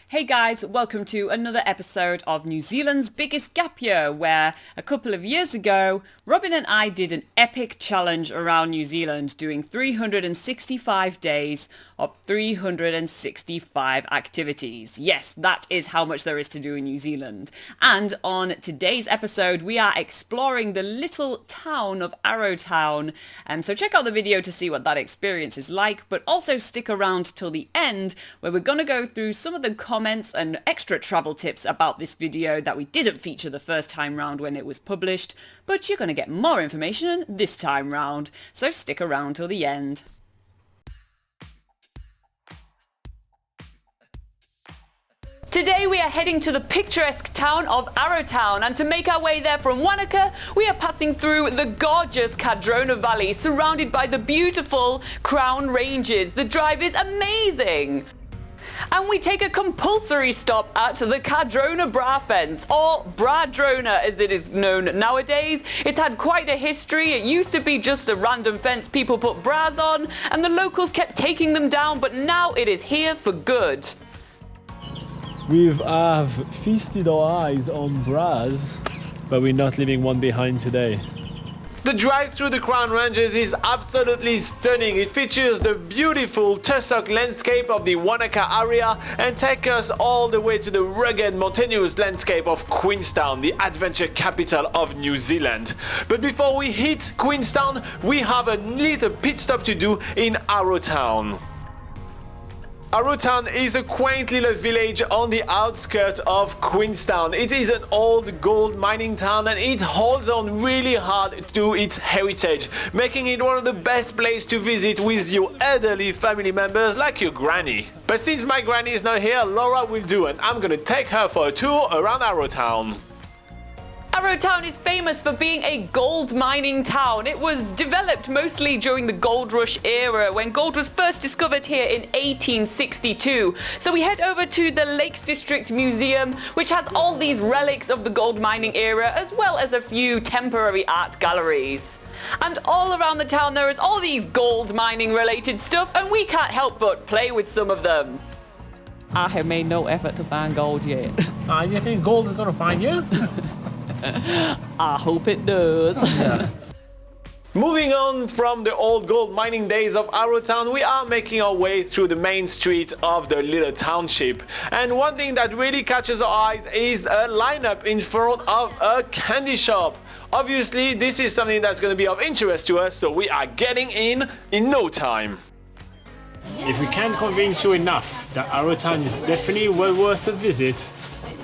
Hey guys, welcome to another episode of New Zealand's Biggest Gap Year, where a couple of years ago, Robin and I did an epic challenge around New Zealand, doing 365 days of 365 activities. Yes, that is how much there is to do in New Zealand. And on today's episode, we are exploring the little town of Arrowtown. So check out the video to see what that experience is like, but also stick around till the end, where we're going to go through some of the comments and extra travel tips about this video that we didn't feature the first time round when it was published, but you're going to get more information this time round, so stick around till the end. Today we are heading to the picturesque town of Arrowtown, and to make our way there from Wanaka, we are passing through the gorgeous Cardrona Valley, surrounded by the beautiful Crown Ranges. The drive is amazing! And we take a compulsory stop at the Cardrona Bra Fence, or Bradrona as it is known nowadays. It's had quite a history. It used to be just a random fence people put bras on, and the locals kept taking them down, but now it is here for good. We have feasted our eyes on bras, but we're not leaving one behind today. The drive through the Crown Ranges is absolutely stunning. It features the beautiful tussock landscape of the Wanaka area and takes us all the way to the rugged mountainous landscape of Queenstown, the adventure capital of New Zealand. But before we hit Queenstown, we have a little pit stop to do in Arrowtown. Arrowtown is a quaint little village on the outskirts of Queenstown. It is an old gold mining town and it holds on really hard to its heritage, making it one of the best places to visit with your elderly family members like your granny. But since my granny is not here, Laura will do, and I'm gonna take her for a tour around Arrowtown. Arrowtown is famous for being a gold mining town. It was developed mostly during the gold rush era, when gold was first discovered here in 1862. So we head over to the Lakes District Museum, which has all these relics of the gold mining era, as well as a few temporary art galleries. And all around the town there is all these gold mining related stuff, and we can't help but play with some of them. I have made no effort to find gold yet. You think gold is gonna find you? I hope it does. Moving on from the old gold mining days of Arrowtown, we are making our way through the main street of the little township. And one thing that really catches our eyes is a lineup in front of a candy shop. Obviously, this is something that's going to be of interest to us, so we are getting in no time. If we can't convince you enough that Arrowtown is definitely well worth a visit,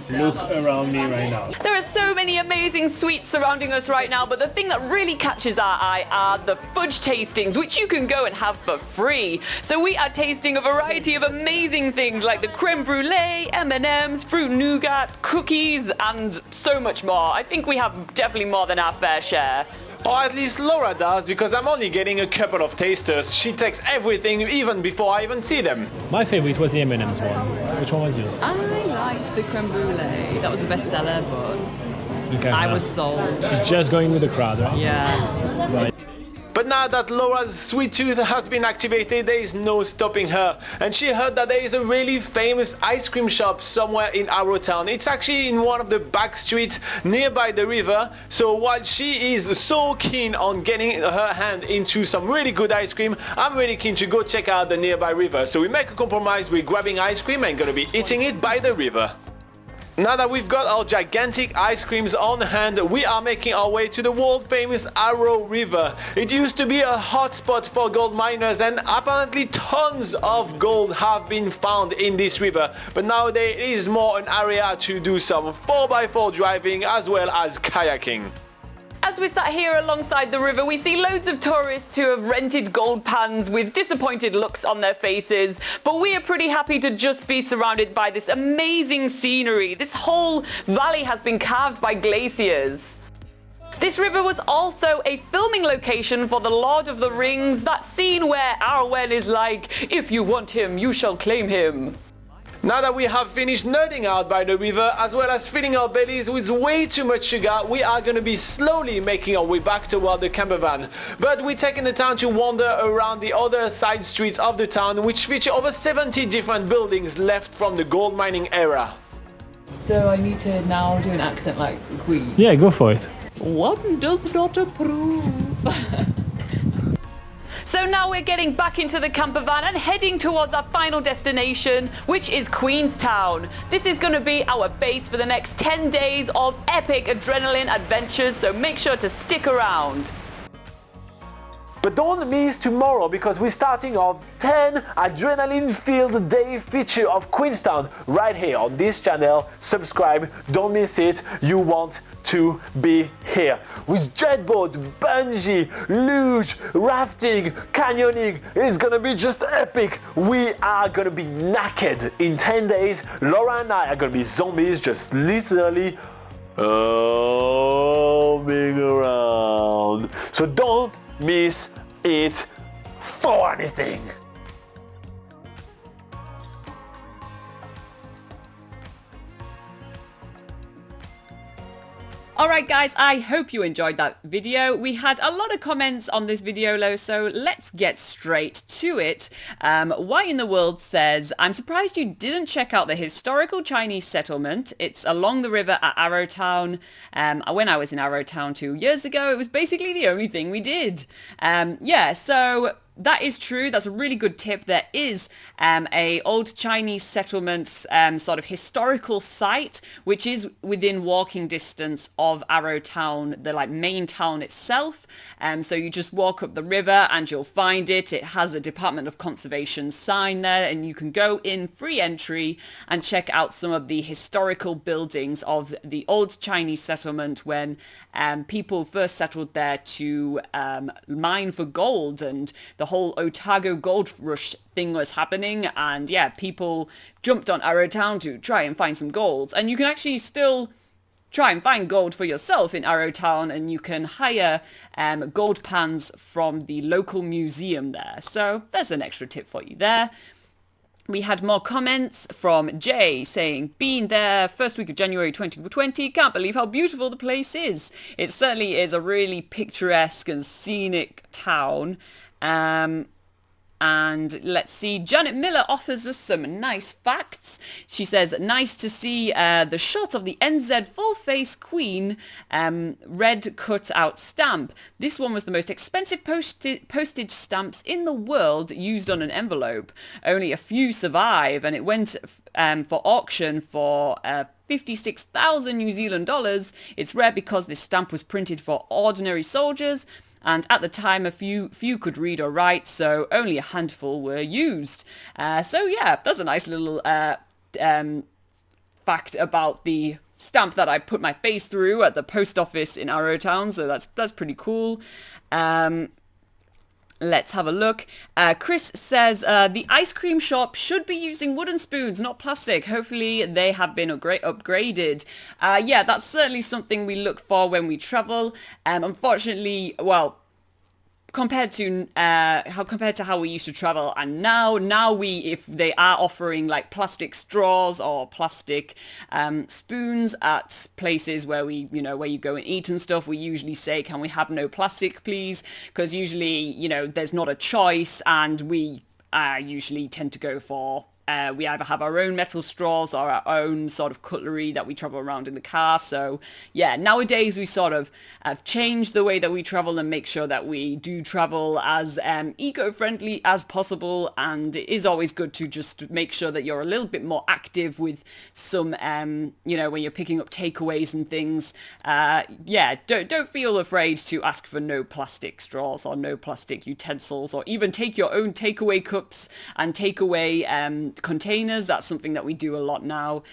look around me right now. There are so many amazing sweets surrounding us right now, but the thing that really catches our eye are the fudge tastings, which you can go and have for free. So we are tasting a variety of amazing things like the creme brulee, M&Ms, fruit nougat, cookies, and so much more. I think we have definitely more than our fair share. Or at least Laura does, because I'm only getting a couple of tasters. She takes everything even before I even see them. My favorite was the M&M's one. Which one was yours? I liked the creme brulee. That was the best seller, but Okay, I was sold. She's just going with the crowd, right? Yeah. Right. But now that Laura's sweet tooth has been activated, there is no stopping her. And she heard that there is a really famous ice cream shop somewhere in Arrowtown. It's actually in one of the back streets nearby the river. So while she is so keen on getting her hand into some really good ice cream, I'm really keen to go check out the nearby river. So we make a compromise with grabbing ice cream and gonna be eating it by the river. Now that we've got our gigantic ice creams on hand, we are making our way to the world famous Arrow River. It used to be a hotspot for gold miners, and apparently tons of gold have been found in this river. But now there is more an area to do some 4x4 driving as well as kayaking. As we sat here alongside the river, we see loads of tourists who have rented gold pans with disappointed looks on their faces, but we are pretty happy to just be surrounded by this amazing scenery. This whole valley has been carved by glaciers. This river was also a filming location for The Lord of the Rings, that scene where Arwen is like, "If you want him, you shall claim him." Now that we have finished nerding out by the river, as well as filling our bellies with way too much sugar, we are going to be slowly making our way back toward the camper van. But we're taking the time to wander around the other side streets of the town, which feature over 70 different buildings left from the gold mining era. So I need to now do an accent like the Queen. Yeah, go for it. One does not approve. So now we're getting back into the camper van and heading towards our final destination, which is Queenstown. This is going to be our base for the next 10 days of epic adrenaline adventures, so make sure to stick around. But don't miss tomorrow, because we're starting our 10 adrenaline-filled day feature of Queenstown right here on this channel. Subscribe, don't miss it, you want to be here. With jet boat, bungee, luge, rafting, canyoning, it's gonna be just epic. We are gonna be naked in 10 days. Laura and I are gonna be zombies, just literally roaming around. So don't miss it for anything. Alright guys, I hope you enjoyed that video. We had a lot of comments on this video though, so let's get straight to it. Why in the World says, I'm surprised you didn't check out the historical Chinese settlement. It's along the river at Arrowtown. When I was in Arrowtown 2 years ago, it was basically the only thing we did. So that is true. That's a really good tip. There is a old Chinese settlement sort of historical site, which is within walking distance of Arrowtown, the main town itself. So you just walk up the river and you'll find it. It has a Department of Conservation sign there, and you can go in free entry and check out some of the historical buildings of the old Chinese settlement when people first settled there to mine for gold, and the whole Otago gold rush thing was happening, and yeah, people jumped on Arrowtown to try and find some gold. And you can actually still try and find gold for yourself in Arrowtown, and you can hire gold pans from the local museum there. So there's an extra tip for you there. We had more comments from Jay saying, been there first week of January 2020, can't believe how beautiful the place is. It certainly is a really picturesque and scenic town. And let's see, Janet Miller offers us some nice facts. She says, nice to see the shot of the NZ full-face Queen red cut-out stamp. This one was the most expensive postage stamps in the world used on an envelope. Only a few survive, and it went for auction for 56,000 New Zealand dollars. It's rare because this stamp was printed for ordinary soldiers, and at the time a few could read or write, so only a handful were used. So yeah, that's a nice little fact about the stamp that I put my face through at the post office in Arrowtown, so that's pretty cool. Let's have a look. Chris says, the ice cream shop should be using wooden spoons, not plastic. Hopefully they have been upgraded. Yeah, that's certainly something we look for when we travel. Unfortunately, well, compared to how we used to travel, and now if they are offering plastic straws or plastic spoons at places where where you go and eat and stuff, we usually say, can we have no plastic please, because usually there's not a choice, and we usually tend to go for we either have our own metal straws or our own sort of cutlery that we travel around in the car. So yeah, nowadays we sort of have changed the way that we travel and make sure that we do travel as eco-friendly as possible. And it is always good to just make sure that you're a little bit more active with some, when you're picking up takeaways and things. Yeah, don't feel afraid to ask for no plastic straws or no plastic utensils, or even take your own takeaway cups and takeaway containers. That's something that we do a lot now.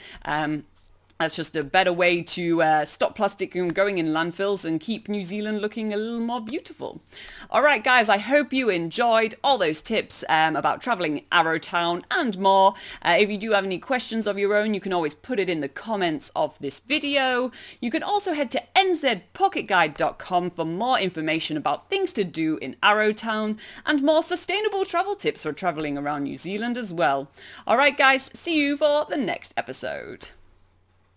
That's just a better way to stop plastic from going in landfills and keep New Zealand looking a little more beautiful. All right, guys, I hope you enjoyed all those tips about traveling Arrowtown and more. If you do have any questions of your own, you can always put it in the comments of this video. You can also head to nzpocketguide.com for more information about things to do in Arrowtown and more sustainable travel tips for traveling around New Zealand as well. All right, guys, see you for the next episode.